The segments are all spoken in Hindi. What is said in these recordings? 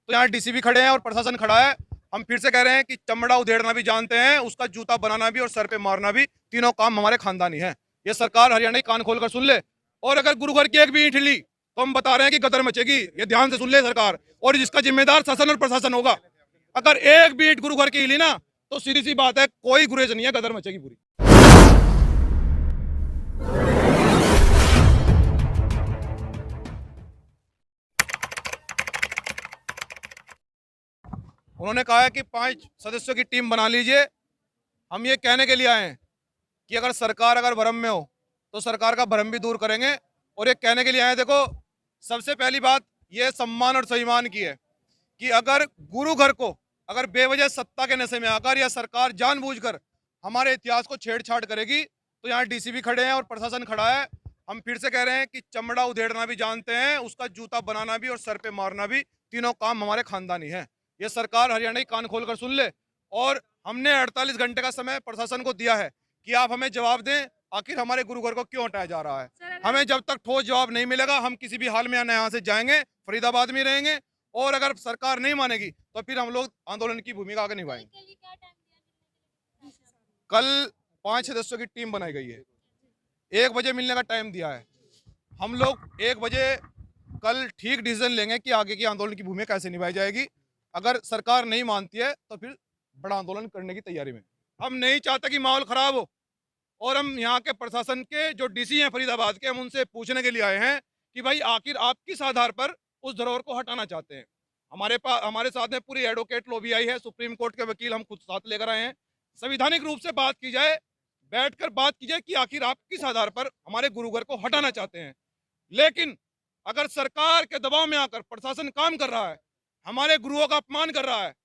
तो यहाँ डीसी भी खड़े हैं और प्रशासन खड़ा है। हम फिर से कह रहे हैं कि चमड़ा उधेड़ना भी जानते हैं, उसका जूता बनाना भी और सर पे मारना भी, तीनों काम हमारे खानदानी है। ये सरकार हरियाणा की कान खोलकर सुन ले। और अगर गुरु घर की एक भी ईंट हिली तो हम बता रहे हैं कि गदर मचेगी। ये ध्यान से सुन ले सरकार, और जिसका जिम्मेदार शासन और प्रशासन होगा। अगर एक भी ईंट गुरु घर की हिली ना तो सीधी सी बात है, कोई गुरेज नहीं है, गदर मचेगी पूरी। उन्होंने कहा है कि 5 सदस्यों की टीम बना लीजिए। हम ये कहने के लिए आए हैं कि अगर सरकार अगर भ्रम में हो तो सरकार का भ्रम भी दूर करेंगे। और ये कहने के लिए आए हैं, देखो सबसे पहली बात ये सम्मान और स्वाभिमान की है कि अगर गुरु घर को अगर बेवजह सत्ता के नशे में आकर या सरकार जानबूझकर हमारे इतिहास को छेड़छाड़ करेगी तो यहाँ डीसी भी खड़े हैं और प्रशासन खड़ा है। हम फिर से कह रहे हैं कि चमड़ा उधेड़ना भी जानते हैं, उसका जूता बनाना भी और सर पे मारना भी, तीनों काम हमारे खानदानी है। ये सरकार हरियाणा की कान खोलकर सुन ले। और हमने 48 घंटे का समय प्रशासन को दिया है कि आप हमें जवाब दें, आखिर हमारे गुरु घर को क्यों हटाया जा रहा है। हमें जब तक ठोस जवाब नहीं मिलेगा हम किसी भी हाल में यहाँ से जाएंगे, फरीदाबाद में रहेंगे। और अगर सरकार नहीं मानेगी तो फिर हम लोग आंदोलन की भूमिका आगे निभाएंगे। कल 5 सदस्यों की टीम बनाई गई है, 1 बजे मिलने का टाइम दिया है। हम लोग 1 बजे कल ठीक डिसीजन लेंगे कि आगे की आंदोलन की भूमिका कैसे निभाई जाएगी। अगर सरकार नहीं मानती है तो फिर बड़ा आंदोलन करने की तैयारी में। हम नहीं चाहते कि माहौल खराब हो। और हम यहाँ के प्रशासन के जो डीसी हैं फरीदाबाद के, हम उनसे पूछने के लिए आए हैं कि भाई आखिर आप किस आधार पर उस धरोहर को हटाना चाहते हैं। हमारे साथ में पूरी एडवोकेट लॉबी आई है, सुप्रीम कोर्ट के वकील हम खुद साथ लेकर आए हैं। संवैधानिक रूप से बात की जाए, बैठकर बात की जाए कि आखिर आप किस आधार पर हमारे गुरु घर को हटाना चाहते हैं। लेकिन अगर सरकार के दबाव में आकर प्रशासन काम कर रहा है, हमारे गुरुओं का अपमान कर रहा है,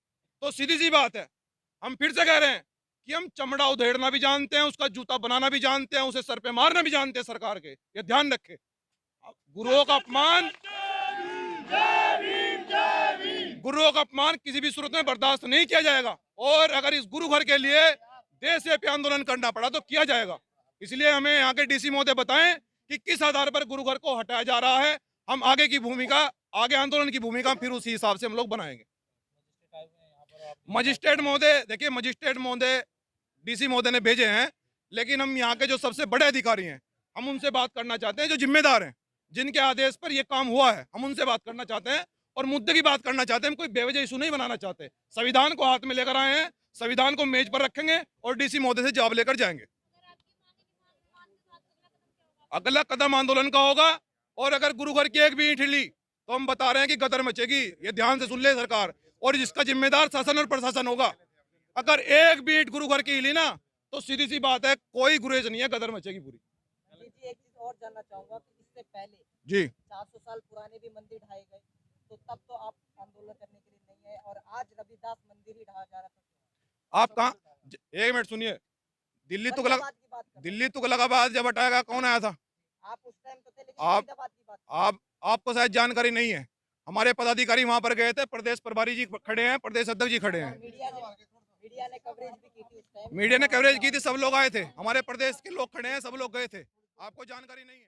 तो सीधी सी बात है, हम फिर से कह रहे हैं कि हम चमड़ा उधेड़ना भी जानते हैं, उसका जूता बनाना भी जानते हैं, उसे सर पे मारना भी जानते हैं सरकार के। ये ध्यान रखे, गुरुओं का अपमान किसी भी सूरत में बर्दाश्त नहीं किया जाएगा। और अगर इस गुरु घर के लिए देशव्यापी आंदोलन करना पड़ा तो किया जाएगा। इसलिए हमें यहाँ के डीसी महोदय बताएं कि किस आधार पर गुरु घर को हटाया जा रहा है। हम आगे की भूमिका, आगे आंदोलन की भूमिका फिर उसी हिसाब से हम लोग बनाएंगे। मजिस्ट्रेट महोदय, देखिए मजिस्ट्रेट महोदय डीसी महोदय ने भेजे हैं, लेकिन हम यहाँ के जो सबसे बड़े अधिकारी हैं हम उनसे बात करना चाहते हैं, जो जिम्मेदार हैं, जिनके आदेश पर यह काम हुआ है, हम उनसे बात करना चाहते हैं और मुद्दे की बात करना चाहते हैं। हम कोई बेवजह इशू नहीं बनाना चाहते। संविधान को हाथ में लेकर आए हैं, संविधान को मेज पर रखेंगे और डीसी महोदय से जवाब लेकर जाएंगे। अगला कदम आंदोलन का होगा। और अगर गुरु घर की एक भी ईंट हिली तो हम बता रहे हैं कि गदर मचेगी। ये ध्यान से सुन ले सरकार, और जिसका जिम्मेदार शासन और प्रशासन होगा। अगर एक भी ईंट गुरु घर की हिली ना तो सीधी सी बात है, कोई गुरेज नहीं है, गदर मचेगी पूरी। जी एक चीज और जानना चाहूंगा कि इससे पहले जी 400 साल पुराने भी मंदिर ढाए गए, तो तब तो आप आंदोलन करने के लिए नहीं है, और आज रविदास मंदिर ही ढाया जा रहा था। आप कहाँ, एक मिनट सुनिए। दिल्ली तुगलक, फरीदाबाद की बात कर रहे दिल्ली तुगलकाबाद जब हटाएगा कौन आया था? हैं। आप उस टाइम तो थे, लेकिन आप फरीदाबाद की बात आप आपको शायद जानकारी नहीं है। हमारे पदाधिकारी वहां पर गए थे, प्रदेश प्रभारी जी खड़े हैं, प्रदेश अध्यक्ष जी खड़े हैं। मीडिया ने कवरेज भी की थी उस टाइम। मीडिया ने कवरेज की थी, सब लोग आए थे, हमारे प्रदेश के लोग खड़े हैं, सब लोग गए थे। आपको जानकारी नहीं है।